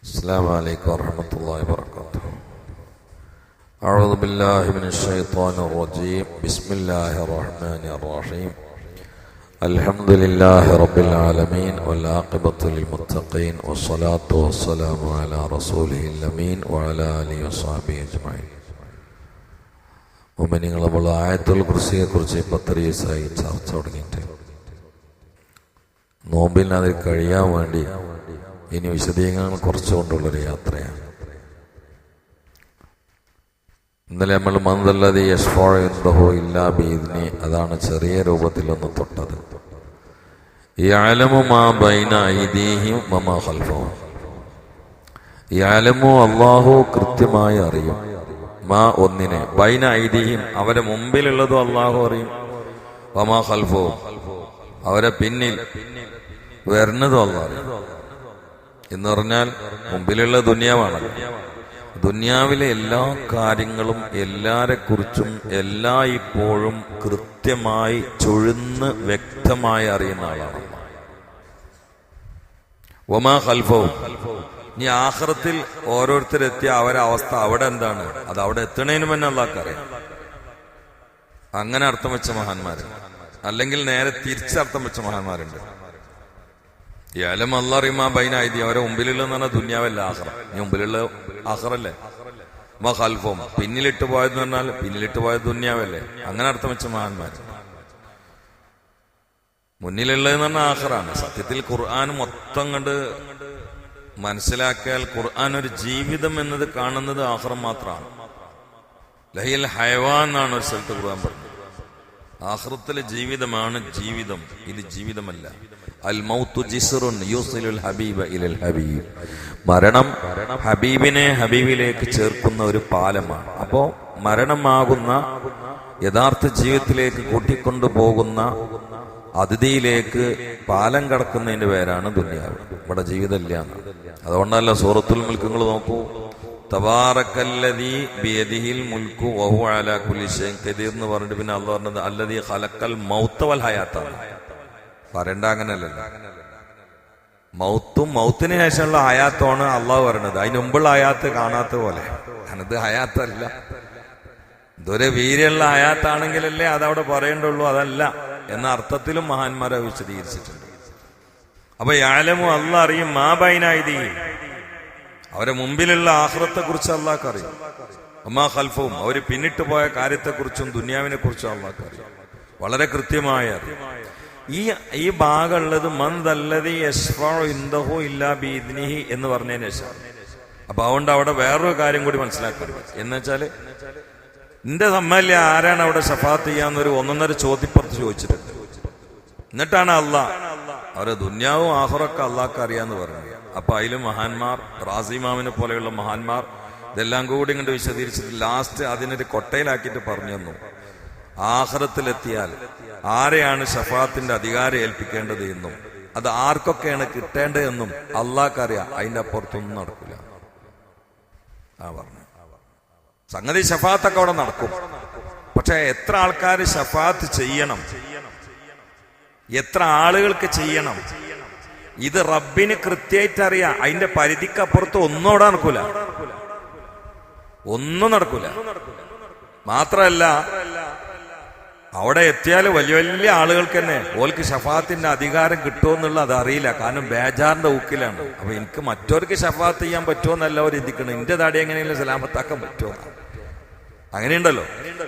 السلام عليكم ورحمة الله وبركاته. أعوذ بالله من الشيطان الرجيم. بسم الله الرحمن الرحيم. الحمد لله رب العالمين والعاقبة للمتقين والصلاة والسلام على رسوله الأمين وعلى آله وصحبه أجمعين. മുഅ്മിനീങ്ങളെ ആയത്തുൽ കുർസിയെക്കുറിച്ച് 10 ദിവസമായി ചർച്ച തുടങ്ങിയിട്ട് നോമ്പിൽ അതിൽ കഴിയാൻ വേണ്ടി ഇനി വിശദീകരണങ്ങൾ കുറച്ചുകൊണ്ടുള്ളൊരു യാത്രയാണ്. ഇന്നലെ നമ്മൾ മന്ദല്ലതി യശ്ഫഉ ഇല്ലാ ബിഇദ്നി, അതാണ് ചെറിയ രൂപത്തിലൊന്ന് തൊട്ടത്. യഅലമു മാ ബൈന ഐദീഹിം വമാ ഖൽഫഹും. യഅലമു, അല്ലാഹു കൃത്യമായി അറിയും. മാ, ഒന്നിനെ, ബൈന ഐദീഹിം, അവരെ മുമ്പിലുള്ളതും അല്ലാഹു അറിയും. വമാ ഖൽഫഹും, അവരെ പിന്നിൽ വരുന്നതും അല്ലാഹു അറിയും. എന്ന് പറഞ്ഞാൽ മുമ്പിലുള്ള ദുനിയാവാണല്ലോ. ദുനിയാവിലെ എല്ലാ കാര്യങ്ങളും എല്ലാരെക്കുറിച്ചും ഇപ്പോഴും കൃത്യമായി ചുഴുന്ന് വ്യക്തമായി അറിയുന്ന ആളാണ്. വമാ ഖൽഫഹും, ഇനി ആഖിറത്തിൽ ഓരോരുത്തരെത്തിയ അവരെ അവസ്ഥ അവിടെ എന്താണ്, അത് അവിടെ എത്തണേന് മുന്നേ അല്ലാഹുക്ക് അറിയാം. അങ്ങനെ അർത്ഥം വെച്ച മഹാന്മാരുണ്ട്, അല്ലെങ്കിൽ നേരെ തിരിച്ചർത്ഥം വെച്ച മഹാന്മാരുണ്ട്. യഅലമു അല്ലാഹു ബൈന ഐദി, അവരെ മുമ്പിലുള്ളതെന്ന് പറഞ്ഞാൽ ദുനിയാവല്ല ആഖിറ. ഇനി മുമ്പിലുള്ള ആഖിറല്ലേ. വമാ ഖൽഫഹും, പിന്നിലിട്ട് പോയതെന്ന് പറഞ്ഞാൽ പിന്നിലിട്ട് പോയത് ദുനിയാവല്ലേ. അങ്ങനെ അർത്ഥം വെച്ച മഹാന്മാർ. മുന്നിലുള്ളതെന്ന് പറഞ്ഞാൽ ആഖിറാണ്. സത്യത്തിൽ ഖുർആൻ മൊത്തം കണ്ട് മനസ്സിലാക്കിയാൽ ഖുർആൻ ഒരു ജീവിതം എന്നത് കാണുന്നത് ആഖിറം മാത്രമാണ്. ലഹിൽ ഹയവാൻ എന്നാണ് ഒരു സ്ഥലത്ത് ഖുർആൻ പറഞ്ഞത്. ആഖിറത്തിലെ ജീവിതമാണ് ജീവിതം, ഇത് ജീവിതമല്ല. അൽ മൗതു ജിസ്റുൻ യൂസിലുൽ ഹബീബ ഇലൽ ഹബീബ്, മരണം ഹബീബിനെ ഹബീബിലേക്ക് ചേർക്കുന്ന ഒരു പാലമാണ്. അപ്പോ മരണമാകുന്ന യഥാർത്ഥ ജീവിതത്തിലേക്ക് കൂട്ടിക്കൊണ്ടുപോകുന്ന അതിഥിയിലേക്ക് പാലം കടക്കുന്നതിന്റെ പേരാണ് ദുനിയാവ്. ഇവിടെ ജീവിതമില്ല. അതുകൊണ്ടല്ല സൂറത്തുൽ മുൽക്ക് നിങ്ങൾ നോക്കൂ, തബാറക്കല്ലദീ ബിയദിഹിൽ മുൽക്കു വഹുവ അലാ കുല്ലി ഷൈഇൻ ഖദീർ എന്ന് പറഞ്ഞിട്ട് പിന്നെ അല്ലാഹു പറഞ്ഞത് അല്ലദീ ഖലഖൽ മൗത വൽ ഹയാത്താണ്. പറയണ്ട, അങ്ങനെയല്ലല്ലോ. മൗത്തിന് ശേഷമുള്ള ഹയാത്താണ് അള്ളാഹു പറയണത്. അതിന് മുമ്പുള്ള ഹയാത്ത് കാണാത്ത പോലെ. ഇത് ഹയാത്തല്ല, ഇതൊരു വീര്യമുള്ള ഹയാത്താണെങ്കിലല്ലേ അതവിടെ പറയേണ്ടുള്ളൂ. അതല്ല എന്ന അർത്ഥത്തിലും മഹാന്മാരെ വിശദീകരിച്ചിട്ടുണ്ട്. അപ്പൊ യഅലമു, അല്ലാഹു അറിയും. മാ ബൈന ഐദീഹിം, അവരെ മുമ്പിലുള്ള ആഖിറത്തെ കുറിച്ച് അല്ലാഹുക്ക് അറിയും. വമാ ഖൽഫഹും, അവര് പിന്നിട്ട് പോയ കാര്യത്തെക്കുറിച്ചും ദുനിയാവിനെ കുറിച്ചും അല്ലാഹുക്ക് അറിയും. വളരെ കൃത്യമായി അറിയും. ഈ ഭാഗമുള്ളത് മന്ദല്ലദീ യശ്ഫഉ ഇൻദഹു ഇല്ലാ ബിഇദ്നിഹി എന്ന് പറഞ്ഞതിന് ശേഷം. അപ്പൊ അതുകൊണ്ട് അവിടെ വേറൊരു കാര്യം കൂടി മനസ്സിലാക്കരുത്. എന്ന് വെച്ചാല് എന്റെ സമ്മല്യ ആരാണ് അവിടെ ശഫാഅത്ത് ചെയ്യാന്നൊരു ഒന്നൊന്നര ചോദ്യപ്പുറത്ത് ചോദിച്ചിട്ടുണ്ട്. എന്നിട്ടാണ് അള്ളാഹ് അവരെ ദുനിയാവും ആഖിറൊക്കെ അള്ളാഹ്ക്ക് അറിയാന്ന് പറഞ്ഞു. അപ്പൊ അതിലും മഹാന്മാർ, റാസി ഇമാമിനെ പോലെയുള്ള മഹാന്മാർ ഇതെല്ലാം കൂടി ഇങ്ങോട്ട് വിശദീകരിച്ചിട്ട് ലാസ്റ്റ് അതിനൊരു കൊട്ടയിലാക്കിയിട്ട് പറഞ്ഞു തന്നു, ആഖിറത്തിലെത്തിയാൽ ആരെയാണ് ശഫാഅത്തിന്റെ അധികാരം ഏൽപ്പിക്കേണ്ടത് എന്നും അത് ആർക്കൊക്കെയാണ് കിട്ടേണ്ടതെന്നും അള്ളാഹ്ക്ക് അറിയാം. അതിന്റെ അപ്പുറത്തൊന്നും നടക്കില്ല. പറഞ്ഞു സംഗതി ശഫാഅത്തൊക്കെ അവിടെ നടക്കും. പക്ഷെ എത്ര ആൾക്കാർ ശഫാഅത്ത് ചെയ്യണം, എത്ര ആളുകൾക്ക് ചെയ്യണം, ഇത് റബ്ബിന് കൃത്യമായിട്ട് അറിയാം. അതിന്റെ പരിധിക്കപ്പുറത്ത് ഒന്നും അവിടെ നടക്കൂല, ഒന്നും നടക്കൂല. മാത്രല്ല അവിടെ എത്തിയാൽ വലിയ വലിയ ആളുകൾക്ക് തന്നെ ഓൾക്ക് ശഫാഅത്തിന്റെ അധികാരം കിട്ടുമെന്നുള്ള അത് അറിയില്ല. കാരണം ബേജാറിന്റെ ഊക്കിലാണ്. അപ്പൊ എനിക്ക് മറ്റവർക്ക് ശഫാഅത്ത് ചെയ്യാൻ പറ്റുമോന്നല്ല അവർ ചിന്തിക്കണം, എന്റെ താടി എങ്ങനെയല്ല സലാമത്താക്കാൻ പറ്റുമോ. അങ്ങനെയുണ്ടല്ലോ.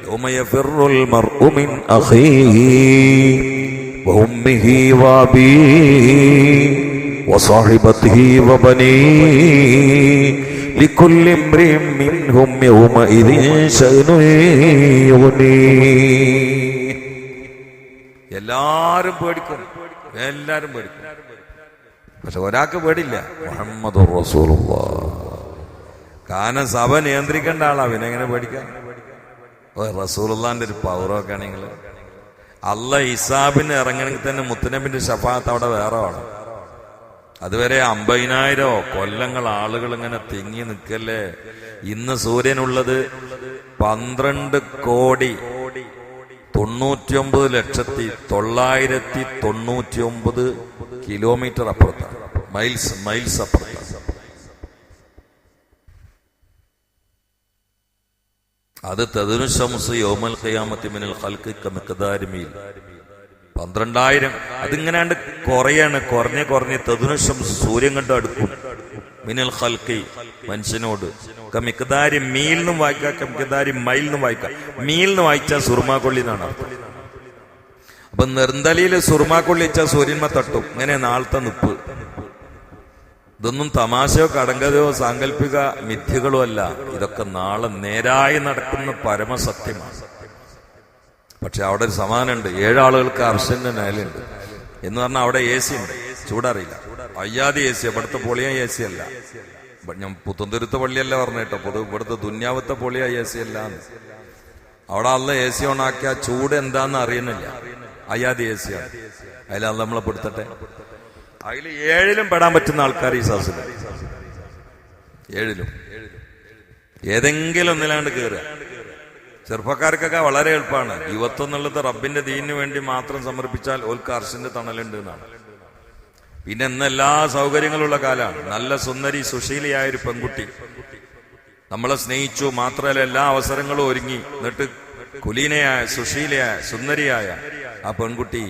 യൗമ യഫിറുൽ മർഉ മിൻ അഖീഹി വഉമ്മിഹി വഅബീഹി വസഹിബതിഹി വബനീഹി ലികുല്ലി ഇംറിഇൻ മിൻഹും യൗമഇദിൻ ശഅ്നുൻ യുഗ്നീഹി. എല്ലാരും പേടിക്കും, എല്ലാരും പേടിക്കും. പക്ഷെ ഒരാൾക്ക് പേടില്ല, മുഹമ്മദുർ റസൂലുള്ളാഹ്. കാരണം സഭ നിയന്ത്രിക്കേണ്ട ആളാ, പിന്നെ എങ്ങനെ പേടിക്കാൻ. റസൂലുള്ളാഹിന്റെ ഒരു പൗറൊക്കെ ആണെങ്കിൽ അല്ലാഹ് ഹിസാബിന് ഇറങ്ങണമെങ്കിൽ തന്നെ മുത്തനബിന്റെ ശഫാഅത്ത് അവിടെ വേറെ വേണം. അതുവരെ 50,000 കൊല്ലങ്ങൾ ആളുകൾ ഇങ്ങനെ തിങ്ങി നിൽക്കല്ലേ. ഇന്ന് സൂര്യനുള്ളത് 12,99,999 കിലോമീറ്റർ അപ്പുറത്താണ്, മൈൽസ് അപ്പുറത്താണ്. അത് തദ്നു ശംസു യൗമൽ ഖിയാമത്തി മിനൽ ഖൽഖി കമിഖ്ദാരി മീൽ 12,000. അതിങ്ങനെയാണ്ട് കുറഞ്ഞ് തദ്നു ശംസു സൂര്യൻ കണ്ട് അടുക്കും മിനൽ ഖൽഖി മനുഷ്യനോട് കമിഖ്ദാരി മീൽ എന്നും വായിക്കാം, കമിഖ്ദാരി മൈൽ എന്നും വായിക്കാം. മീൽ എന്ന് വായിച്ചാൽ സുർമാക്കൊള്ളി എന്നാണ് അർത്ഥം. അപ്പൊ നിർന്തലിയില് സുർമാക്കൊള്ളി വെച്ചാൽ സൂര്യന്മ തട്ടും. ഇങ്ങനെ നാളത്തെ നിപ്പ്. ഇതൊന്നും തമാശയോ കടങ്കഥയോ സാങ്കല്പിക മിഥ്യകളോ അല്ല. ഇതൊക്കെ നാളെ നേരായി നടക്കുന്ന പരമസത്യമാണ്. പക്ഷെ അവിടെ ഒരു സമാനമുണ്ട്. 7 ആളുകൾക്ക് അർശന്റെ നേലുണ്ട് എന്ന് പറഞ്ഞാൽ അവിടെ AC ഉണ്ട്, ചൂടറിയില്ല. അയ്യാതി AC, ഇവിടുത്തെ പൊളിയ AC അല്ല. ഞാൻ പുത്തന്തുരുത്ത പള്ളിയല്ല പറഞ്ഞ കേട്ടോ, ഇവിടുത്തെ ദുന്യാവത്തെ പൊളിയ AC അല്ല. അവിടെ അല്ല AC ഓണാക്കിയ ചൂട് എന്താന്ന് അറിയുന്നില്ല. അയ്യാതി AC ആണ്. അതിലല്ല നമ്മളെ പെടുത്തട്ടെ. അതിൽ 7ലും പെടാൻ പറ്റുന്ന ആൾക്കാർ ഈ സാസിൽ 7ലും ഏതെങ്കിലും ഒന്നിലാണ്ട് കയറുക. ചെറുപ്പക്കാർക്കൊക്കെ വളരെ എളുപ്പമാണ്. യുവത്വം എന്നുള്ളത് റബ്ബിന്റെ ദീനിന് വേണ്ടി മാത്രം സമർപ്പിച്ചാൽ ഓൽക്ക് അർശിന്റെ തണലുണ്ട് എന്നാണ്. പിന്നെ ഇന്ന് എല്ലാ സൗകര്യങ്ങളുള്ള കാലമാണ്. നല്ല സുന്ദരി സുശീലയായ ഒരു പെൺകുട്ടി നമ്മളെ സ്നേഹിച്ചു, മാത്രമല്ല എല്ലാ അവസരങ്ങളും ഒരുങ്ങി. എന്നിട്ട് കുലീനയായ സുശീലയായ സുന്ദരിയായ ആ പെൺകുട്ടി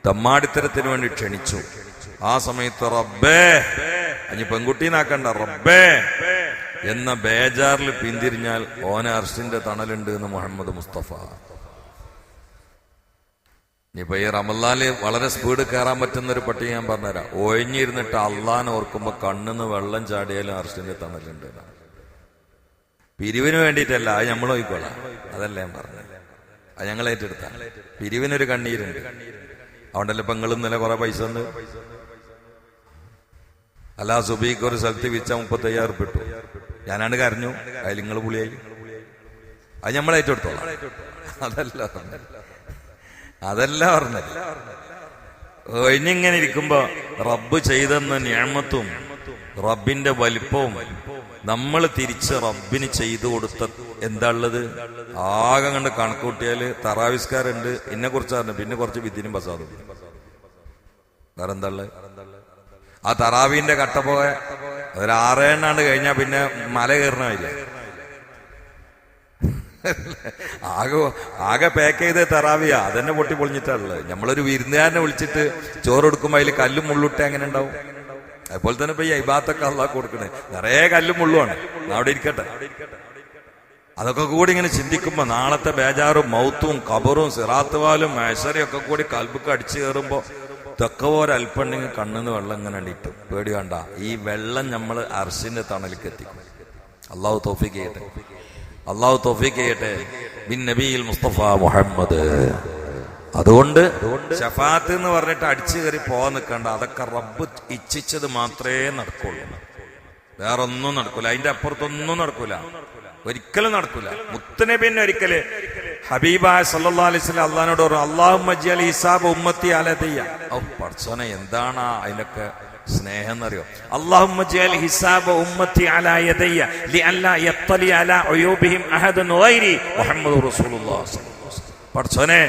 തമ്മാടിത്തരത്തിന് വേണ്ടി ക്ഷണിച്ചു. ആ സമയത്ത് റബ്ബേ, അഞ്ഞ് പെൺകുട്ടീനാക്കണ്ട, റബ്ബേ എന്ന ബേജാറിൽ പിന്തിരിഞ്ഞാൽ ഓന അർശിന്റെ തണലുണ്ട് എന്ന് മുഹമ്മദ് മുസ്തഫ. ഇനിയിപ്പോ ഈ റമളാനില് വളരെ സ്പീഡ് കയറാൻ പറ്റുന്ന ഒരു പട്ടിക ഞാൻ പറഞ്ഞുതരാം. ഒഴിഞ്ഞിരുന്നിട്ട് അള്ളാനെ ഓർക്കുമ്പോ കണ്ണിന്ന് വെള്ളം ചാടിയാലും അർശിന്റെ തണലുണ്ട്. പിരിവിന് വേണ്ടിയിട്ടല്ല, അത് നമ്മൾ നോക്കിക്കോളാം. അതല്ല ഞാൻ പറഞ്ഞത്, അത് ഞങ്ങൾ ഏറ്റെടുത്ത. പിരിവിനൊരു കണ്ണീരുണ്ട്. അതുകൊണ്ടല്ലേ ഇപ്പൊ നിങ്ങളും നില കുറെ പൈസ ഉണ്ട്. അല്ലാ സുബീക്ക് ഒരു സ്ഥലത്ത് വിച്ച 35,000 ഇട്ടു. ഞാനാണ്ട് കരഞ്ഞു, അതിൽ നിങ്ങൾ പുളിയായി. അത് നമ്മൾ ഏറ്റെടുത്തോളാം. അതല്ല പറഞ്ഞത്. ഒഴിഞ്ഞിങ്ങനെ ഇരിക്കുമ്പോ റബ്ബ് ചെയ്തെന്ന നിഅമത്തും റബ്ബിന്റെ വലിപ്പവും നമ്മൾ തിരിച്ച് റബ്ബിന് ചെയ്തു കൊടുത്ത എന്താ ഉള്ളത്? ആകെ കണ്ട് കണക്കൂട്ടിയാല് തറാവിസ്കാരുണ്ട്, എന്നെ കുറിച്ച് പറഞ്ഞു, പിന്നെ കുറച്ച് വിദ്യനും ബസാദും. വേറെ എന്താ ഉള്ളത്? ആ തറാവീന്റെ കട്ട പോയ ഒരു 6 എണ്ണാണ്ട് കഴിഞ്ഞാൽ പിന്നെ മല കയറണമില്ല. ആകെ പാക്ക് ചെയ്ത് തറാവിയാ, അതന്നെ പൊട്ടി പൊളിഞ്ഞിട്ടുള്ളത്. നമ്മളൊരു വിരുന്നുകാരനെ വിളിച്ചിട്ട് ചോറ് കൊടുക്കുമ്പോ അതിൽ കല്ലും മുള്ളിട്ട് എങ്ങനെ ഉണ്ടാവും? അതുപോലെ തന്നെ ഇപ്പൊ ഈ ഇബാത്തൊക്കെ അള്ളാഹ് കൊടുക്കണേ നിറയെ കല്ലും മുള്ളുമാണ്. അവിടെ ഇരിക്കട്ടെ. അതൊക്കെ കൂടി ഇങ്ങനെ ചിന്തിക്കുമ്പോ നാളത്തെ ബേജാറും മൗത്തും ഖബറും സിറാത്തുവാലും മേശറിയും ഒക്കെ കൂടി കൽബുക്ക് അടിച്ചു കയറുമ്പോ തൊക്കപോരൽപ്പണ്ടെങ്കിൽ കണ്ണിന്ന് വെള്ളം ഇങ്ങനെ അടിയിട്ടു. പേടി വേണ്ട, ഈ വെള്ളം നമ്മൾ അർശിന്റെ തണലിക്ക് എത്തിക്കും. അള്ളാഹു തൗഫീഖ് ചെയ്യട്ടെ, അള്ളാഹു തൗഫീഖ് ചെയ്യട്ടെ. ബിൻ നബിയിൽ മുസ്തഫ മുഹമ്മദ്. അതുകൊണ്ട് ശഫാത്ത് എന്ന് പറഞ്ഞിട്ട് അടിച്ചു കയറി പോകാൻ നിൽക്കണ്ട. അതൊക്കെ റബ്ബ് ഇച്ഛിച്ചത് മാത്രമേ നടക്കുള്ളൂ. വേറെ ഒന്നും നടക്കൂല, അതിന്റെ അപ്പുറത്തൊന്നും നടക്കൂല, ഒരിക്കലും നടക്കൂല. മുത്തുനബിന്നെ ഒരിക്കല് ഹബീബായ സല്ലല്ലാഹു അലൈഹി വസല്ലം അള്ളാഹിനോട് പറഞ്ഞു, അല്ലാഹുമ്മ ജ്അൽ ഹിസാബ ഉമ്മത്തി അലദിയ. പടച്ചോനെ, എന്താണ് അതിനൊക്കെ സ്നേഹം എന്നറിയോ? അല്ലാഹുമ്മ ജ്അൽ ഹിസാബ ഉമ്മത്തി അലാ യദയ്യ ലിഅല്ലാ യത്തലി അലാ ഉയൂബിഹിം അഹദൻ ഗൈരി മുഹമ്മദുർ റസൂലുള്ളാഹി സ്വല്ലല്ലാഹു അലൈഹി വസല്ലം. പടച്ചോനെ,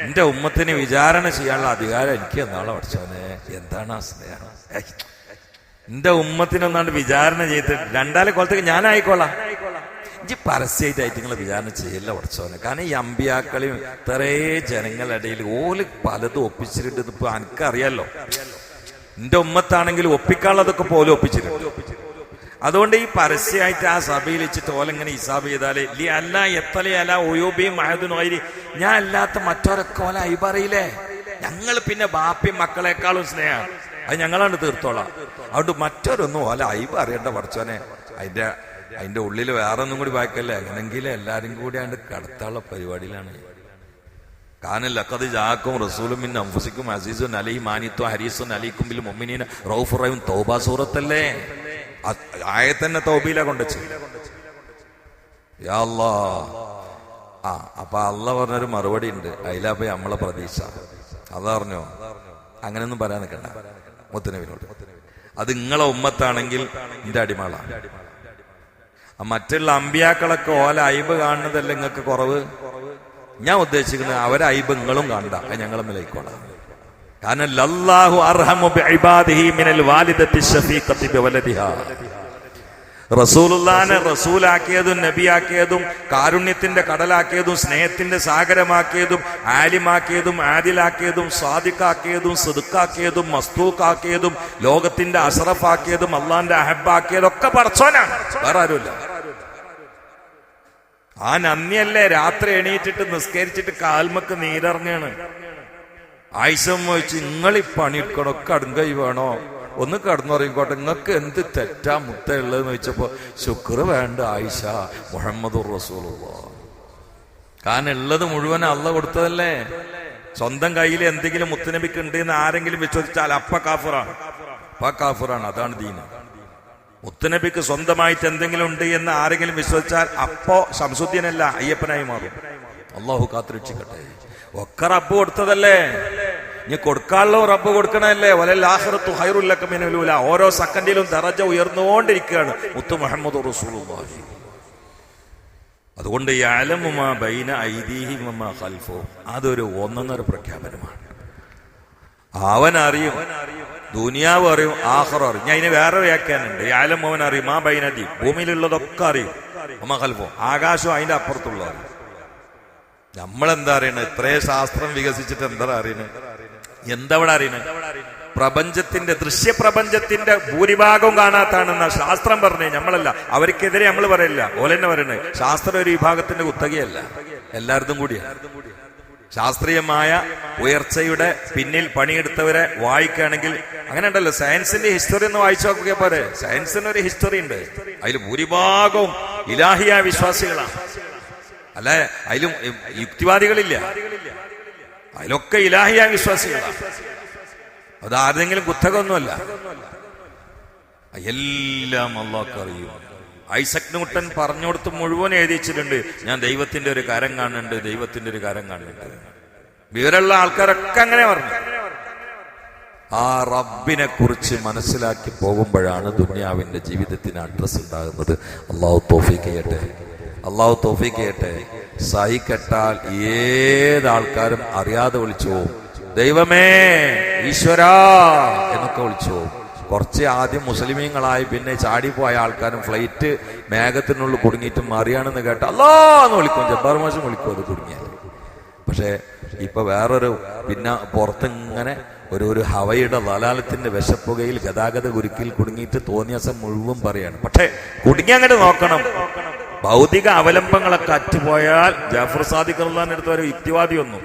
എന്റെ ഉമ്മത്തിനെ വിചാരണ ചെയ്യാനുള്ള അധികാരം എനിക്ക് എന്നാളെ. പടച്ചോനെ, എന്താണ് ആ സ്നേഹം! എന്റെ ഉമ്മത്തിനൊന്നാണ്ട് വിചാരണ ചെയ്തിട്ട് 2 കൊല്ലത്തേക്ക് ഞാനായിക്കോളാം. ഇജ്ജ് പരസ്യമായിട്ട് നിങ്ങളെ വിചാരണ ചെയ്യല്ല പടച്ചോനെ. കാരണം ഈ അമ്പിയാക്കളെയും ഇത്രേ ജനങ്ങളുടെ ഇടയിൽ ഓല് പലതും ഒപ്പിച്ചിട്ടുണ്ട്. ഇപ്പൊ എനിക്കറിയാലോ, എന്റെ ഉമ്മത്താണെങ്കിൽ ഒപ്പിക്കാനുള്ളതൊക്കെ പോലും ഒപ്പിച്ചിട്ടുണ്ട്. അതുകൊണ്ട് ഈ പരസ്യമായിട്ട് ആ സഭയിൽ വെച്ചിട്ട് ഓലെങ്ങനെ ഹിസാബ് ചെയ്താലേ ലി അല്ല എത്തലേ അല്ല ഒയോബിയും മഹദുനോയിരി, ഞാൻ അല്ലാത്ത മറ്റവരൊക്കെ ഓല അയിബറിയില്ലേ. ഞങ്ങൾ പിന്നെ ബാപ്പിയും മക്കളെക്കാളും സ്നേഹമാണ്, അത് ഞങ്ങളാണ് തീർത്തോളാം. അതുകൊണ്ട് മറ്റവരൊന്നും ഓല അയിബ് അറിയേണ്ട പടച്ചോനെ. അതിന്റെ ഉള്ളിൽ വേറെ ഒന്നും കൂടി വായിക്കല്ലേ. അങ്ങനെങ്കിലും എല്ലാരും കൂടി അതിന്റെ കടത്താനുള്ള പരിപാടിയിലാണ്. കാനൽ ലഖദ് ജാഅക്കും റസൂലും മിൻ അൻഫുസിക്കും അസീസുൻ അലൈഹി മാനിത്തു ഹരീസുൻ അലൈക്കും ബിൽ മുഅ്മിനീന റഊഫുർ റഹീം. തൗബ സൂറത്തല്ലേ, ആയത്തന്നെ തൗബയിലാ കൊണ്ടുവച്ചു. യാ അല്ലാഹ്. അപ്പൊ അള്ളാഹ് പറഞ്ഞൊരു മറുപടി ഉണ്ട്, അതിലാ പോയി നമ്മളെ പ്രതീക്ഷ. അതാ പറഞ്ഞോ, അങ്ങനെയൊന്നും പറയാൻ നിൽക്കണ്ട മുത്തുനബിനോട്. അത് നിങ്ങളെ ഉമ്മത്താണെങ്കിൽ എന്റെ അടിമകളാണ്. മറ്റുള്ള അമ്പിയാക്കളൊക്കെ ഓല അയിബ് കാണുന്നതല്ല നിങ്ങൾക്ക് കുറവ്. ഞാൻ ഉദ്ദേശിക്കുന്നത് അവരെ അയിബ് നിങ്ങളും കാണണ്ട, അത് ഞങ്ങളും വിലയിക്കോളാം. കാരണം ലല്ലാഹു അർഹമു ബിഇബാദിഹി മിനൽ വാലിദത്തി ശഫീഖത്തി ബിവലദിഹാ. റസൂലുള്ളാനെ റസൂലാക്കിയതും നബിയാക്കിയതും കാരുണ്യത്തിന്റെ കടലാക്കിയതും സ്നേഹത്തിന്റെ സാഗരമാക്കിയതും ആലിമാക്കിയതും ആദിലാക്കിയതും സാദിഖാക്കിയതും സിദ്ഖാക്കിയതും മസ്തൂഖാക്കിയതും ലോകത്തിന്റെ അഷറഫാക്കിയതും അള്ളാന്റെ അഹബാക്കിയതും ഒക്കെ പടച്ചോനാണ്, വേറെ ആരുമില്ല. ആ നന്ദിയല്ലേ രാത്രി എണീറ്റിട്ട് നിസ്കരിച്ചിട്ട് കാൽമക്ക് നീരിറങ്ങാണ്. ആയിഷമ്മ ചോദിച്ചു, നിങ്ങൾ ഈ പണിയെടുക്കണൊക്കെ അടുങ്കൈ വേണോ, ഒന്ന് കടന്നുറങ്ങിക്കോട്ടെ, നിങ്ങൾക്ക് എന്ത് തെറ്റാ മുത്തയുള്ളതെന്ന് ചോദിച്ചപ്പോ ശുക്ർ വേണ്ട ആയിഷ, മുഹമ്മദുർ റസൂലുള്ളാഹ്. കാരണം ഉള്ളത് മുഴുവൻ അള്ള കൊടുത്തതല്ലേ. സ്വന്തം കയ്യിൽ എന്തെങ്കിലും മുത്തുനബിക്ക് ഉണ്ട് എന്ന് ആരെങ്കിലും വിശ്വസിച്ചാൽ അപ്പ കാഫിറാണ്. അതാണ് ദീൻ. മുത്തുനബിക്ക് സ്വന്തമായിട്ട് എന്തെങ്കിലും ഉണ്ട് എന്ന് ആരെങ്കിലും വിശ്വസിച്ചാൽ അപ്പോ ശംസുദ്ദീനല്ല, അയ്യപ്പനായി മാറും. അള്ളാഹു കാത്തുരക്ഷിക്കട്ടെ. ഒക്കെ റബ്ബ് കൊടുത്തതല്ലേ, ഇനി കൊടുക്കാനുള്ള റബ്ബ് കൊടുക്കണല്ലേ. വലൽ ആഖിറത്തു ഖൈറുൽ ലക മിനൽ ഊല. ഓരോ സെക്കൻഡിലും ദറജ ഉയർന്നുകൊണ്ടിരിക്കുകയാണ് മുത്തു മുഹമ്മദ് റസൂലുള്ളാഹി. അതുകൊണ്ട് യഅലമു മാ ബൈന ഐദീഹിം വമാ ഖൽഫഹും, അതൊരു ഒന്നൊന്നര പ്രഖ്യാപനമാണ്. അവൻ അറിയും, ദുനിയാവ് അറിയും, ആഖിറ അറിയും. ഞാൻ ഇതിന് വേറെ വ്യാഖ്യാനുണ്ട്. യഅലമു അവൻ അറിയും, മാ ബൈനദി, ഭൂമിയിലുള്ളതൊക്കെ അറിയും, വമാ ഖൽഫഹും, ആകാശവും അതിന്റെ അപ്പുറത്തുള്ള അറിയും. നമ്മളെന്താ അറിയണത്? ഇത്രയും ശാസ്ത്രം വികസിച്ചിട്ട് എന്താ അറിയണത്? എന്തവിടെ അറിയണേ? പ്രപഞ്ചത്തിന്റെ ദൃശ്യപ്രപഞ്ചത്തിന്റെ ഭൂരിഭാഗവും കാണാത്താണെന്ന ശാസ്ത്രം പറഞ്ഞേ. നമ്മളല്ല, അവർക്കെതിരെ നമ്മൾ പറയില്ല. ഓലെന്നെ പറയണേ, ശാസ്ത്രം ഒരു വിഭാഗത്തിന്റെ കുത്തകയല്ല, എല്ലാവരും കൂടിയാണ്. ശാസ്ത്രീയമായ ഉയർച്ചയുടെ പിന്നിൽ പണിയെടുത്തവരെ വായിക്കുകയാണെങ്കിൽ അങ്ങനെ ഉണ്ടല്ലോ. സയൻസിന്റെ ഹിസ്റ്ററി ഒന്ന് വായിച്ചു നോക്കിയാൽ പോരെ. സയൻസിന് ഒരു ഹിസ്റ്ററി ഉണ്ട്, അതിൽ ഭൂരിഭാഗവും ഇലാഹിയ വിശ്വാസികളാണ്. അല്ലെ, അതിലും യുക്തിവാദികളില്ല, അതിലൊക്കെ ഇലാഹിയ വിശ്വാസികളാണ്. അത് ആരുടെങ്കിലും കുത്തകമൊന്നുമല്ല, എല്ലാം അല്ലാഹുക്ക് അറിയും. ഐസക് ന്യൂട്ടൻ പറഞ്ഞു കൊടുത്ത് മുഴുവൻ എഴുതിച്ചിട്ടുണ്ട്, ഞാൻ ദൈവത്തിന്റെ ഒരു കരം കാണുന്നുണ്ട്, ദൈവത്തിന്റെ ഒരു കരം കാണുന്നുണ്ട്. വിവരമുള്ള ആൾക്കാരൊക്കെ അങ്ങനെ പറഞ്ഞു. ആ റബ്ബിനെ കുറിച്ച് മനസ്സിലാക്കി പോകുമ്പോഴാണ് ദുനിയാവിന്റെ ജീവിതത്തിന് അഡ്രസ് ഉണ്ടാകുന്നത്. അള്ളാഹു തൗഫീഖ് ചെയ്യട്ടെ, അള്ളാഹു തൗഫീഖ് ചെയ്യട്ടെ. സഹിക്കെട്ടാൽ ഏതാൾക്കാരും അറിയാതെ വിളിച്ചു പോവും, ദൈവമേ ഈശ്വരാ എന്നൊക്കെ വിളിച്ചു പോവും. കുറച്ച് ആദ്യം മുസ്ലിമീങ്ങളായി പിന്നെ ചാടിപ്പോയ ആൾക്കാരും ഫ്ലൈറ്റ് മേഘത്തിനുള്ളിൽ കുടുങ്ങിയിട്ട് മറിയാണെന്ന് കേട്ട അല്ലാന്ന് വിളിക്കും, ജബ്ബാർ മാഷും വിളിക്കും അത് കുടുങ്ങിയാൽ. പക്ഷെ ഇപ്പൊ വേറൊരു പിന്നെ പുറത്തിങ്ങനെ ഒരു ഹവയുടെ ദലാലത്തിന്റെ വിശപ്പുകയിൽ ഗതാഗത കുരുക്കിൽ കുടുങ്ങിയിട്ട് തോന്നിയാസം മുഴുവൻ പറയാണ്. പക്ഷെ കുടുങ്ങി അങ്ങോട്ട് നോക്കണം, ഭൗതിക അവലംബങ്ങളൊക്കെ അറ്റുപോയാൽ ജാഫർ സാദിഖ് റളിയല്ലാഹു അടുത്ത ഒരു യുക്തിവാദി വന്നു.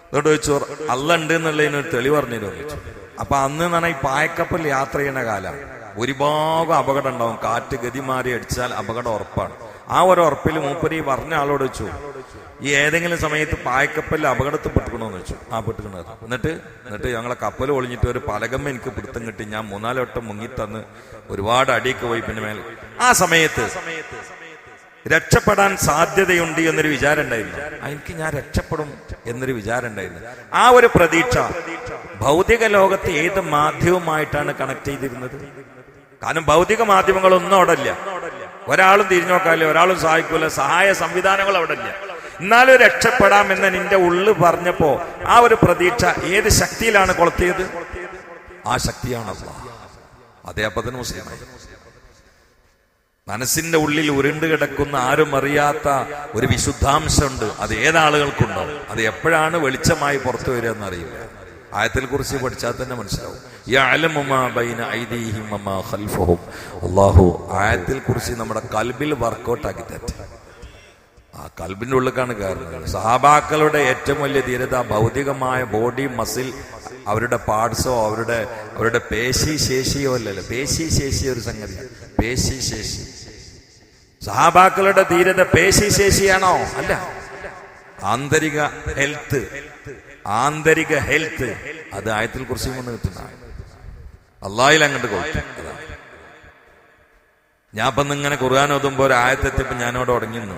അതുകൊണ്ട് ചോദിച്ചു, അള്ള ഉണ്ട് എന്നുള്ളതിനൊരു തെളിവ് പറഞ്ഞിരുന്നു ചോദിച്ചു. അപ്പൊ അന്ന് എന്ന് പറഞ്ഞാൽ ഈ പായക്കപ്പൽ യാത്ര ചെയ്യുന്ന കാലമാണ്, ഭൂരിഭാഗം അപകടം ഉണ്ടാവും. കാറ്റ് ഗതി മാറി അടിച്ചാൽ അപകടം ഉറപ്പാണ്. ആ ഒരു ഉറപ്പിൽ മൂപ്പര് പറഞ്ഞ ആളോട് വെച്ചു, ഈ ഏതെങ്കിലും സമയത്ത് പായക്കപ്പലിൽ അപകടത്തിൽ പെട്ടുക്കണമെന്ന് വെച്ചു. ആ പെട്ടുക്കണത്. എന്നിട്ട് ഞങ്ങളെ കപ്പൽ ഒളിഞ്ഞിട്ട് ഒരു പലകമ്മ എനിക്ക് പിടുത്തം കിട്ടി, ഞാൻ 3-4 വട്ടം മുങ്ങിത്തന്ന് ഒരുപാട് അടിയൊക്കെ പോയി. പിന്നെ മേലെ ആ സമയത്ത് രക്ഷപ്പെടാൻ സാധ്യതയുണ്ട് എന്നൊരു വിചാരം ഉണ്ടായിരുന്നു. എനിക്ക് ഞാൻ രക്ഷപ്പെടും എന്നൊരു വിചാരം ഉണ്ടായിരുന്നു. ആ ഒരു പ്രതീക്ഷ ഭൗതിക ലോകത്ത് ഏത് മാധ്യമമായിട്ടാണ് കണക്ട് ചെയ്തിരുന്നത്? കാരണം ഭൗതിക മാധ്യമങ്ങളൊന്നും അവിടെ ഇല്ല, ഒരാളും തിരിഞ്ഞു നോക്കാല്ലേ, ഒരാളും സഹായിക്കൂല, സഹായ സംവിധാനങ്ങൾ അവിടെ ഇല്ല. എന്നാലും രക്ഷപ്പെടാമെന്ന് നിന്റെ ഉള്ളു പറഞ്ഞപ്പോ ആ ഒരു പ്രതീക്ഷ ഏത് ശക്തിയിലാണ് കൊളുത്തിയത്? ആ ശക്തിയാണ് അല്ലാഹ്. അതേ അപ്പത്തിന് മുസ്ലിമായി. മനസ്സിന്റെ ഉള്ളിൽ ഉരുണ്ട് കിടക്കുന്ന ആരും അറിയാത്ത ഒരു വിശുദ്ധാംശമുണ്ട്. അത് ഏതാളുകൾക്കുണ്ടോ? അത് എപ്പോഴാണ് വെളിച്ചമായി പുറത്തു വരിക എന്നറിയില്ല. ആയത്തിൽ കുറിച്ച് പഠിച്ചാൽ തന്നെ മനസ്സിലാവും. യഅലമു മാ ബൈന ഐദീഹിം വമാ ഖൽഫഹും. അല്ലാഹു ആയത്തിൽ കുറിച്ച് നമ്മുടെ കൽബിൽ വർക്കൗട്ട് ആക്കി തരട്ടെ. ആ കൽബിന്റെ ഉള്ളിലേക്കാണ് കയറുന്നത്. സഹാബാക്കളുടെ ഏറ്റവും വലിയ ധീരത ഭൗതികമായ ബോഡി മസിൽ, അവരുടെ പാർട്സോ അവരുടെ പേശി ശേഷിയോ അല്ലല്ലോ. പേശി ശേഷി ഒരു സംഗതിയാണ്, പേശി ശേഷി. സഹാബാക്കളുടെ ധീരത പേശി ശേഷിയാണോ? അല്ല, ആന്തരിക ഹെൽത്ത്, ആന്തരിക ഹെൽത്ത്. അത് ആയത്തിൽ കുറിച്ച് കൊണ്ട് കിട്ടുന്നതാണ്. അള്ളാഹിൽ അങ്ങോട്ട് കൊടുത്തു. ഞാൻ ഇപ്പം ഇങ്ങനെ ഖുർആൻ ഓതുമ്പോ ഒരു ആയത്തെത്തിയപ്പോ ഞാനവിടെ ഉടങ്ങിന്നു,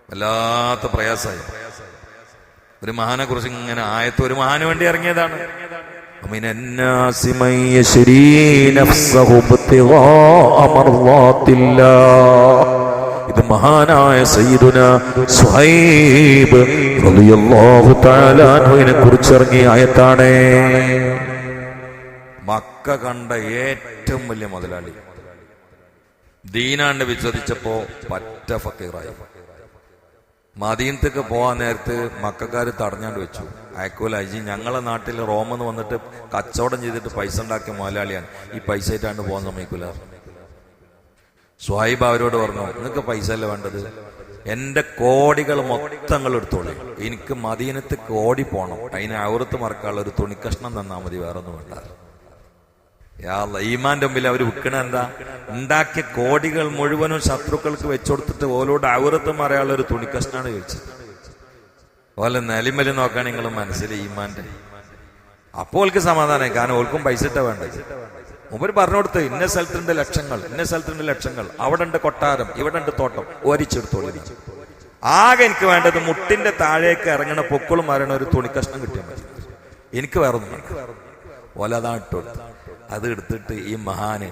വല്ലാത്ത പ്രയാസമായി. ഒരു മഹാനെ കുറിച്ച് ഇങ്ങനെ ആയത്ത്, ഒരു മഹാന് വേണ്ടി ഇറങ്ങിയതാണ്. ഇത് മഹാനായ സയ്യിദുനാ സുഹൈബ് റളിയല്ലാഹു തആല അൻഹുവിനെ കുറിച്ച് ഇറങ്ങിയ ആയത്താണ്. മക്ക കണ്ട ഏറ്റവും വലിയ മുതലാളി, ദീനാണ്ട് വിശ്വസിച്ചപ്പോ പറ്റ ഫക്കീറായി. മദീനത്തേക്ക് പോവാൻ നേരത്ത് മക്കാര് തടഞ്ഞാണ്ട് വെച്ചു. അയക്കൂല, ഇജി ഞങ്ങളെ നാട്ടിൽ റോമെന്ന് വന്നിട്ട് കച്ചവടം ചെയ്തിട്ട് പൈസ ഉണ്ടാക്കിയ മുതലാളിയാണ്, ഈ പൈസ ആയിട്ടാണ്ട് പോകാൻ സമ്മതിക്കൂല. സ്വഹൈബ് അവരോട് പറഞ്ഞു, നിങ്ങൾക്ക് പൈസ അല്ലേ വേണ്ടത്, എന്റെ കോടികൾ മൊത്തങ്ങൾ എടുത്തോളൂ, എനിക്ക് മദീനത്ത് കോടി പോണം, അതിന് ഔറത്ത് മറക്കാനുള്ള ഒരു തുണിക്കഷ്ണം തന്നാ മതി, വേറെ ഒന്നും വേണ്ട. ഈമാന്റെ മുമ്പിൽ അവർ വിൽക്കണ എന്താ? ഉണ്ടാക്കിയ കോടികൾ മുഴുവനും ശത്രുക്കൾക്ക് വെച്ചുകൊടുത്തിട്ട് ഓലോട് ഔറത്ത് മറയാനുള്ള ഒരു തുണിക്കഷ്ണാണ് ചോദിച്ചത്. ഓലെ നെലിമല് നോക്കാൻ നിങ്ങൾ മനസ്സിൽ ഈമാന്റെ. അപ്പോൾ ഓൾക്ക് സമാധാനമായി, കാരണം ഓൾക്കും പൈസ ഇട്ട വേണ്ടത്. മുമ്പ് പറഞ്ഞു കൊടുത്ത്, ഇന്ന സ്ഥലത്തുണ്ട് ലക്ഷങ്ങൾ, ഇന്ന സ്ഥലത്തുണ്ട് ലക്ഷങ്ങൾ, അവിടെ ഉണ്ട് കൊട്ടാരം, ഇവിടെ ഉണ്ട് തോട്ടം, ഓരിച്ചെടുത്തോളി. ആകെ എനിക്ക് വേണ്ടത് മുട്ടിന്റെ താഴേക്ക് ഇറങ്ങണ പൊക്കളും മരണ ഒരു തുണിക്കഷ്ണം കിട്ടിയാൽ മതി, എനിക്ക് വേറൊന്നും വേണ്ട. ഓല അതാ ഇട്ടുകൊടുത്തു. അത് എടുത്തിട്ട് ഈ മഹാന്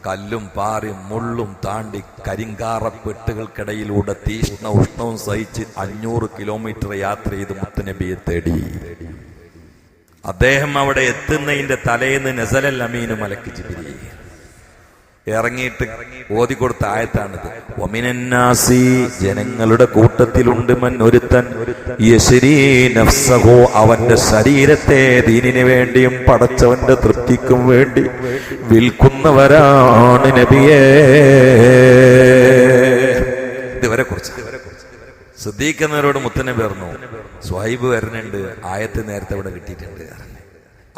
കല്ലും പാറയും മുള്ളും താണ്ടി കരിങ്കാറപ്പെട്ടുകൾക്കിടയിലൂടെ തീഷ്ണ ഉഷ്ണവും സഹിച്ച് 500 കിലോമീറ്റർ യാത്ര ചെയ്ത് മുത്തുനബിയെ തേടി. അദ്ദേഹം അവിടെ എത്തുന്നതിന്റെ തലേന്ന് നസലൽ അമീനു മലക്ക് ജിബ്രീൽ ഇറങ്ങിയിട്ട് ഓതിക്കൊടുത്ത ആയത്താണിത്. വമിനന്നാസി, ജനങ്ങളുടെ കൂട്ടത്തിലുണ്ട് മൻ ഒരുത്തൻ, യശ്രീ നഫ്സഹു, അവന്റെ ശരീരത്തെ ദീനിന് വേണ്ടിയും പടച്ചവന്റെ തൃപ്തിക്കും വേണ്ടി വിൽക്കുന്നവരാണ് നബിയേ. ഇതുവരെ കുറിച്ച് ശ്രദ്ധിക്കുന്നവരോട് മുത്തനബി പറഞ്ഞു, സ്വഹൈബ് വരുന്നുണ്ട്, ആയത്ത് നേരത്തെ ഇവിടെ കിട്ടിയിട്ടുണ്ട്.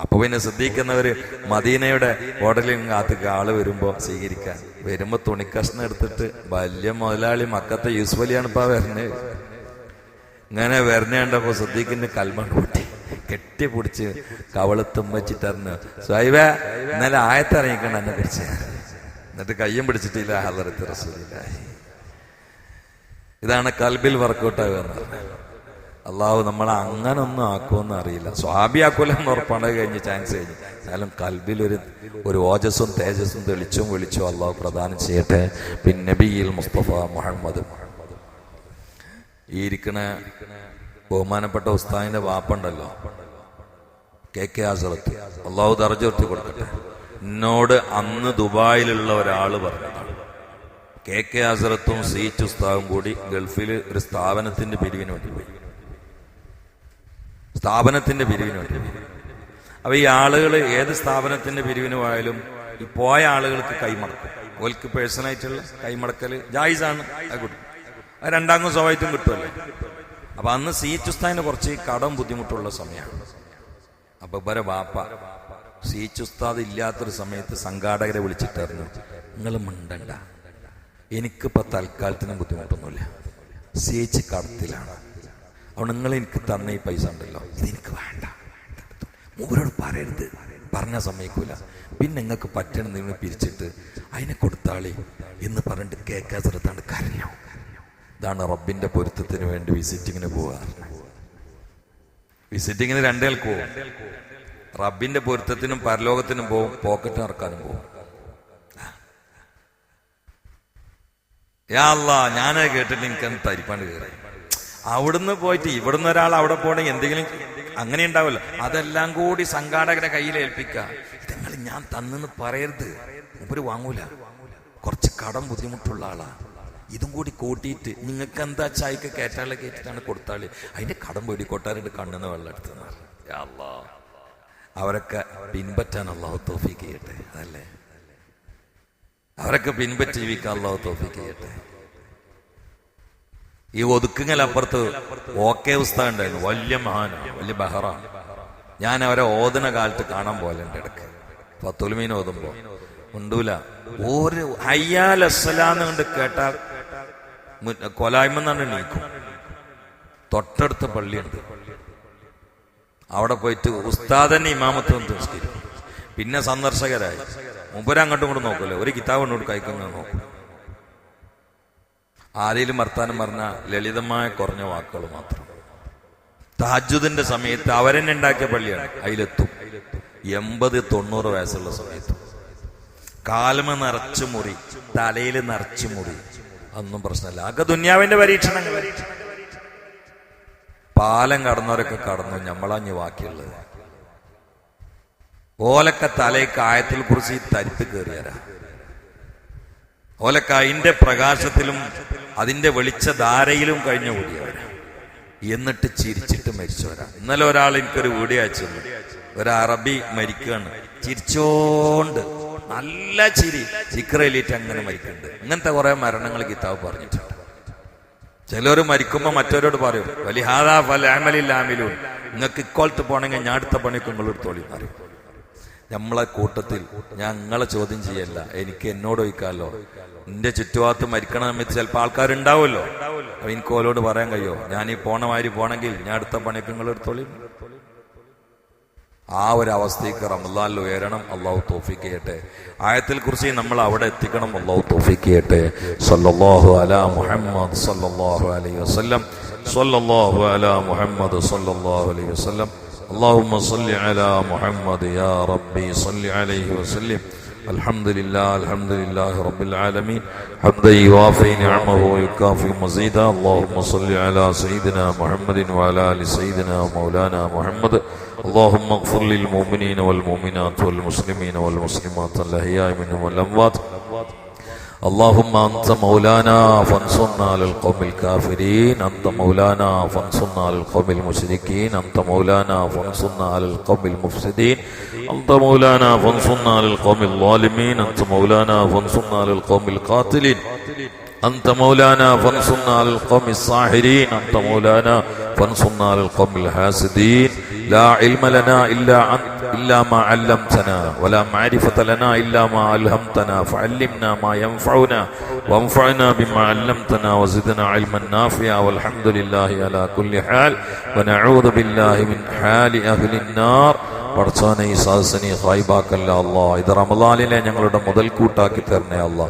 അപ്പൊ പിന്നെ ശ്രദ്ധിക്കുന്നവര് മദീനയുടെ ഹോട്ടലിൽ കാത്തുക ആള് വരുമ്പോ സ്വീകരിക്കാൻ വരുമ്പോ തുണിക്കഷ്ണം എടുത്തിട്ട് വലിയ മുതലാളി മക്കത്തെ യൂസ്ഫലിയാണ് ഇപ്പൊ വരുന്നത്. ഇങ്ങനെ വരുന്ന കണ്ടപ്പോ ശ്രദ്ധിക്കുന്ന കൽമൺ കൂട്ടി കെട്ടിപ്പിടിച്ച് കവളത്തും വെച്ചിട്ടറിഞ്ഞു, സ്വൈബേ ഇന്നലെ ആയത്തിറങ്ങിക്കണം എന്നെ കുറിച്ച്. എന്നിട്ട് കയ്യും പിടിച്ചിട്ടില്ല ഹദറത്ത് റസൂലുള്ളാഹി. ഇതാണ് കൽബിൽ വർക്കൗട്ടാകുക എന്ന് പറഞ്ഞത്. അള്ളാഹു നമ്മളെ അങ്ങനൊന്നും ആക്കുമെന്ന് അറിയില്ല. സ്വാഭിയാക്കൂലെന്ന് ഉറപ്പാണ്, കഴിഞ്ഞ് ചാൻസ് കഴിഞ്ഞു. എന്നാലും കൽബിൽ ഒരു ഓജസ്സും തേജസ്സും തെളിച്ചും വിളിച്ചും അള്ളാഹു പ്രദാനം ചെയ്യട്ടെ. പിന്നെ നബിയിൽ മുസ്തഫ മുഹമ്മദ്. ഈ ഇരിക്കണ ബഹുമാനപ്പെട്ട ഉസ്താദിന്റെ വാപ്പുണ്ടല്ലോ, KK ഹസ്രത്ത്, അള്ളാഹു ദർജ ഉയർത്തി കൊടുക്കട്ടെ. എന്നോട് അന്ന് ദുബായിലുള്ള ഒരാള് പറഞ്ഞതാണ്, KK ഹസ്രത്തും സീറ്റ് ഉസ്താദും കൂടി ഗൾഫിൽ ഒരു സ്ഥാപനത്തിന്റെ പിരിവിന് വേണ്ടി പോയി. സ്ഥാപനത്തിന്റെ പിരിവിന് വേണ്ടി. അപ്പൊ ഈ ആളുകൾ ഏത് സ്ഥാപനത്തിന്റെ പിരിവിന് പോയാലും ഈ പോയ ആളുകൾക്ക് കൈമടക്കും. ഓൽക്ക് പേഴ്സണായിട്ടുള്ള കൈമടക്കല് ജായിസാണ്, അത് കിട്ടും. അത് രണ്ടാംഗം സ്വാഭാവികം കിട്ടുമല്ലോ. അപ്പൊ അന്ന് സീറ്റ് ഉസ്താദിന് കുറച്ച് കടം ബുദ്ധിമുട്ടുള്ള സമയമാണ്. അപ്പൊ ഇവരെ വാപ്പ സീറ്റ് ഉസ്താദ് ഇല്ലാത്തൊരു സമയത്ത് സംഘാടകരെ വിളിച്ചിട്ടായിരുന്നു, നിങ്ങൾ മിണ്ടണ്ട, എനിക്കിപ്പോ തൽക്കാലത്തിന് ബുദ്ധിമുട്ടൊന്നുമില്ല, സീച്ച് കടത്തിലാണ്, അതുകൊണ്ട് നിങ്ങൾ എനിക്ക് തന്ന ഈ പൈസ ഉണ്ടല്ലോ, ഇതെനിക്ക് വേണ്ട, മൂവരോട് പറയരുത്, പറഞ്ഞാൽ സമ്മതിക്കൂല, പിന്നെ നിങ്ങൾക്ക് പറ്റണം നിങ്ങൾ പിരിച്ചിട്ട് അതിനെ കൊടുത്താളി എന്ന് പറഞ്ഞിട്ട് കേൾക്കാൻ സ്ഥലത്താണ് കരഞ്ഞു. ഇതാണ് റബ്ബിന്റെ പൊരുത്തത്തിന് വേണ്ടി വിസിറ്റിങ്ങിന് പോവുക. വിസിറ്റിങ്ങിന് രണ്ടേൾക്ക് പോകും, റബ്ബിന്റെ പൊരുത്തത്തിനും പരലോകത്തിനും പോവും, പോക്കറ്റ് നടക്കാനും പോവും. യാ അല്ലാഹ്, ഞാനത് കേട്ടിട്ട് എനിക്കന്ന് തരിപ്പാണ്ട് കയറി. അവിടുന്ന് പോയിട്ട് ഇവിടുന്ന് ഒരാൾ അവിടെ പോകണമെങ്കിൽ എന്തെങ്കിലും അങ്ങനെ ഉണ്ടാവില്ല. അതെല്ലാം കൂടി സംഘാടകരെ കയ്യിൽ ഏൽപ്പിക്കുക. ഇതെങ്ങൾ ഞാൻ തന്നെന്ന് പറയരുത്, മൂപ്പര് വാങ്ങൂല, കുറച്ച് കടം ബുദ്ധിമുട്ടുള്ള ആളാ, ഇതും കൂടി കൂട്ടിയിട്ട് നിങ്ങൾക്ക് എന്താ ചായക്ക് കയറ്റാളെ കയറ്റിട്ടാണ് കൊടുത്താളി, അതിന്റെ കടം പേടി കൊട്ടാരുടെ കണ്ണെന്ന് വെള്ളം എടുത്തെന്ന് പറഞ്ഞു. യാ അല്ലാഹ്, അവരൊക്കെ പിൻപറ്റാൻ അല്ലാഹു തൗഫീഖ് ചെയ്യട്ടെ. അതല്ലേ, അവരൊക്കെ പിൻപറ്റി ജീവിക്കാൻ അല്ലാഹു തൗഫീഖ് ചെയ്യട്ടെ. ഈ ഒതുക്കുങ്ങലപ്പുറത്ത് ഓക്കെ ഉസ്താദ് ഉണ്ടായിരുന്നു, വലിയ മഹാന, വലിയ ബഹറ. ഞാൻ അവരെ ഓതുന്ന കാലത്ത് കാണാൻ പോലെ എൻ്റെ ഇടക്ക് ഫത്തുൽമീൻ ഓതുമ്പോ ഉണ്ടൂല, ഒരു ഹയ്യാൽ അസ്സലാന്ന് കൊണ്ട് കേട്ടാൽ കൊലായ്മെന്നാണ് നീക്കും. തൊട്ടടുത്ത പള്ളിയുണ്ട്, അവിടെ പോയിട്ട് ഉസ്താദന്നെ ഇമാമത്ത് വന്ന് നിസ്കരിക്കും. പിന്നെ സന്ദർശകരായി മുമ്പ് അങ്ങോട്ടും ഇങ്ങോട്ടും നോക്കൂല്ലേ, ഒരു കിതാബ് കൊണ്ടോട്ട് കഴിക്കുന്ന നോക്കും. ആരെയും വർത്താനം പറഞ്ഞ ലളിതമായ കുറഞ്ഞ വാക്കുകൾ മാത്രം. തഹജ്ജുദിന്റെ സമയത്ത് അവരെന്നെ ഉണ്ടാക്കിയ പള്ളിയാണ്, അതിലെത്തും 80-90 വയസ്സുള്ള സമയത്ത്. കാലുമ നിറച്ചു മുറി, തലയിൽ നിറച്ചു മുറി, അതൊന്നും പ്രശ്നമല്ല. അതൊക്കെ ദുന്യാവിന്റെ പരീക്ഷണങ്ങൾ. പാലം കടന്നവരൊക്കെ കടന്നു, ഞമ്മളഞ്ഞ് ബാക്കിയുള്ളത്. ഓലൊക്കെ തലേക്ക് ആയത്തിൽ കുറിച്ച് തരിപ്പ് കയറിയരാ. ഓലൊക്കെ അതിന്റെ പ്രകാശത്തിലും അതിന്റെ വെളിച്ചധാരയിലും കഴിഞ്ഞു കൂടിയവരാ. എന്നിട്ട് ചിരിച്ചിട്ട് മരിച്ചവരാ. ഇന്നലെ ഒരാൾ എനിക്കൊരു വീഡിയോ അയച്ചു തന്നു. ഒരു അറബി മരിക്കുകയാണ്, ചിരിച്ചോണ്ട്, നല്ല ചിരി, ചിക്രയിലിട്ട് അങ്ങനെ മരിക്കുന്നുണ്ട്. ഇങ്ങനത്തെ കുറെ മരണങ്ങൾ കിതാബ് പറഞ്ഞിട്ടുണ്ട്. ചിലർ മരിക്കുമ്പോ മറ്റവരോട് പറയും, വലിഹാദാ ഫൽ അമലിൽ ആമിലൂൻ, നിങ്ങൾക്ക് ഇക്കോളത്ത് പോണെങ്കിൽ ഞാൻ അടുത്ത പണിക്ക് നിങ്ങൾ എടുത്തോളി പറയും. നമ്മളെ കൂട്ടത്തിൽ ഞാൻ നിങ്ങളെ ചോദ്യം ചെയ്യല്ല, എനിക്ക് എന്നോട് ചോദിക്കാമല്ലോ. എന്റെ ചുറ്റുഭാഗത്ത് മരിക്കണ സമയത്ത് ചിലപ്പോൾ ആൾക്കാരുണ്ടാവുമല്ലോ. അപ്പൊ എനിക്ക് ഓലോട് പറയാൻ കഴിയോ, ഞാൻ ഈ പോണ മാതിരി പോണെങ്കിൽ ഞാൻ അടുത്ത പണിക്ക് നിങ്ങൾ എടുത്തോളി? ആ ഒരു അവസ്ഥയ്ക്ക് റമദാനിൽ ഉയരണം. അള്ളാഹു തൗഫീഖ് ചെയ്യട്ടെ. ആയത്തിൽ കുറിച്ച് നമ്മൾ അവിടെ എത്തിക്കണം. അള്ളാഹു തൗഫീഖ് ചെയ്യട്ടെ. സല്ലല്ലാഹു അലാ മുഹമ്മദ് സല്ലല്ലാഹു അലൈഹി വസല്ലം. സല്ലല്ലാഹു അലാ മുഹമ്മദ് സല്ലല്ലാഹു അലൈഹി വസല്ലം. اللهم صل على محمد يا ربي صل عليه وسلم. الحمد لله رب العالمين حمدا يوافي نعمه ويكافئ مزيدا. اللهم صل على سيدنا محمد وعلى ال سيدنا مولانا محمد. اللهم اغفر للمؤمنين والمؤمنات والمسلمين والمسلمات الأحياء منهم والأموات. اللهم أنت مولانا فانصرنا على القوم الكافرين. أنت مولانا فانصرنا على القوم المشركين. أنت مولانا فانصرنا على القوم المفسدين. أنت مولانا فانصرنا على القوم الظالمين. أنت مولانا فانصرنا على القوم القاتلين. أنت مولانا فانصرنا على القوم الساحرين. أنت مولانا فانصرنا على القوم الحاسدين. لا علم لنا إلا ما علمتنا ولا معرفة لنا إلا ما ألهمتنا فعلمنا ما ينفعنا وانفعنا بما علمتنا وزدنا علما نافعا والحمد لله على كل حال ونعوذ بالله من حال أهل النار. പടച്ചോനെ ഈ സദസ്സിനെ ഖൈബാക്കല്ല അല്ലാ. ഇത് റമദാനിലെ ഞങ്ങളുടെ മുതൽക്കൂട്ടാക്കി തരണേ അല്ലാ.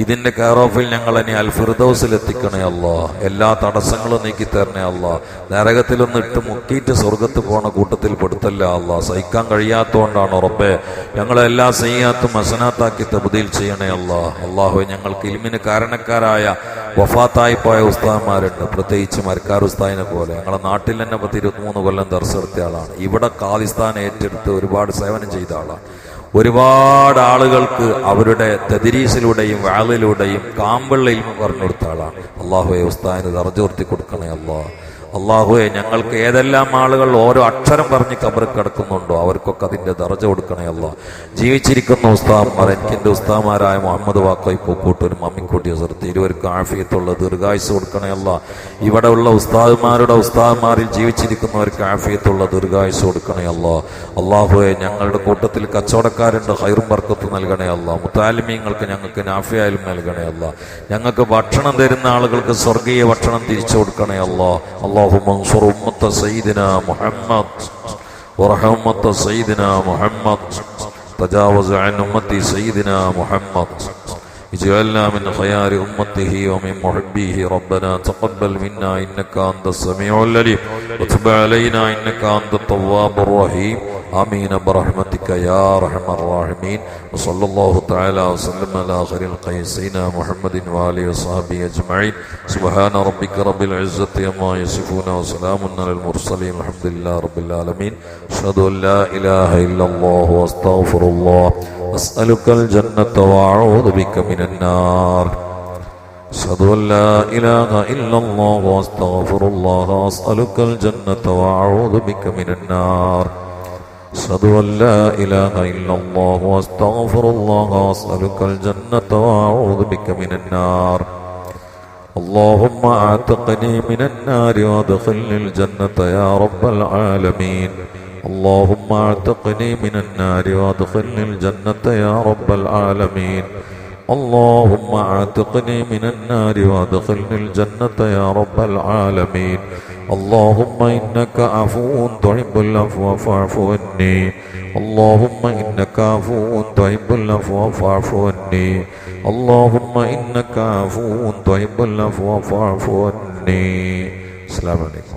ഇതിന്റെ കെയർ ഓഫിൽ ഞങ്ങളെ അൽ ഫിർദൗസിൽ എത്തിക്കണേ അല്ലാ. എല്ലാ തടസ്സങ്ങളും നീക്കി തരണേ അല്ലാ. നരകത്തിലൊന്ന് ഇട്ട് മുക്കിയിട്ട് സ്വർഗത്ത് പോണ കൂട്ടത്തിൽ പെടുത്തല്ല അല്ലാ. സഹിക്കാൻ കഴിയാത്തതുകൊണ്ടാണ് റബ്ബേ ഞങ്ങളെ എല്ലാ സയ്യാത്തും ഹസനാത്താക്കി തബ്ദീൽ ചെയ്യണേ അല്ലാ. അല്ലാഹുവേ, ഞങ്ങൾക്ക് ഇൽമിന് കാരണക്കാരായ വഫാത്തായി പോയ ഉസ്താദന്മാരുണ്ട്, പ്രത്യേകിച്ച് മരക്കാർ ഉസ്താദിനെ പോലെ. ഞങ്ങളെ നാട്ടിൽ തന്നെ 23 കൊല്ലം ദർസ് നടത്തിയ ആളാണ്. ഇവിടെ ഖാദിസ്ഥാൻ ഏറ്റെടുത്ത് ഒരുപാട് സേവനം ചെയ്ത ആളാണ്. ഒരുപാട് ആളുകൾക്ക് അവരുടെ തദ്രീസിലൂടെയും വാളിലൂടെയും കാമ്പള്ളിയിൽ പറഞ്ഞു കൊടുത്ത ആളാണ്. അള്ളാഹുവെ, ഉസ്താദിന് ദർജ ഉയർത്തി കൊടുക്കണേ അല്ലാ. അള്ളാഹുവെ, ഞങ്ങൾക്ക് ഏതെല്ലാം ആളുകൾ ഓരോ അക്ഷരം പറഞ്ഞ് കബറിൽ കിടക്കുന്നുണ്ടോ അവർക്കൊക്കെ അതിന്റെ ദർജ കൊടുക്കണേ അല്ലാ. ജീവിച്ചിരിക്കുന്ന ഉസ്താദ്മാർ, എനിക്കെന്റെ ഉസ്താദ്മാരായ മുഹമ്മദ് വാക്കോയ് പൂക്കൂട്ടൂരും അമ്മിക്കുട്ടി ഹസരത്ത് ഇരുവർക്കും ആഫിയത്തുള്ള ദീർഘായുസ് കൊടുക്കണേ അല്ലാ. ഇവിടെ ഉള്ള ഉസ്താദ്മാരുടെ ഉസ്താദ്മാരിൽ ജീവിച്ചിരിക്കുന്നവർക്ക് ആഫിയത്തുള്ള ദീർഘായുസ് കൊടുക്കണേ അല്ലാ. അള്ളാഹുവെ, ഞങ്ങളുടെ കൂട്ടത്തിൽ കച്ചവടക്കാരുണ്ട്, ഖൈറും ബർക്കത്ത് നൽകണേ അല്ലാ. മുത്താലിമീങ്ങൾക്ക് ഞങ്ങൾക്ക് നാഫിയായാലും നൽകണേ അല്ലാ. ഞങ്ങൾക്ക് ഭക്ഷണം തരുന്ന ആളുകൾക്ക് സ്വർഗീയ ഭക്ഷണം തിരിച്ചു കൊടുക്കണേ അല്ലാ. اللهم انصر أمة سيدنا محمد وارحم أمة سيدنا محمد. تجاوز عن أمة سيدنا محمد. اجعلنا من خيار أمته ومن محبيه. ربنا تقبل منا إنك أنت السميع العليم وتب علينا إنك أنت التواب الرحيم. آمين برحمتك يا أرحم الراحمين. وصلى الله تعالى وسلم على خير الخلق سيدنا محمد وآله وصحبه أجمعين. سبحان ربك رب العزة عما يصفون وسلام على المرسلين الحمد لله رب العالمين. أشهد أن لا إله إلا الله وأستغفر الله. أسألك الجنة وأعوذ بك من النار. أشهد أن لا إله إلا الله وأستغفر الله. أسألك الجنة وأعوذ بك من النار. أشهد أن لا إله إلا الله وأستغفر الله. أسألك الجنة وأعوذ بك من النار. اللهم أعتقني من النار وأدخلني الجنة يا رب العالمين. اللهم أعتقني من النار وأدخلني الجنة يا رب العالمين. اللهم أعتقني من النار وأدخلني الجنة يا رب العالمين. اللهم إنك عفو تحب العفو فاعف عني. اللهم إنك عفو تحب العفو فاعف عني. اللهم إنك عفو تحب العفو فاعف عني. السلام عليكم.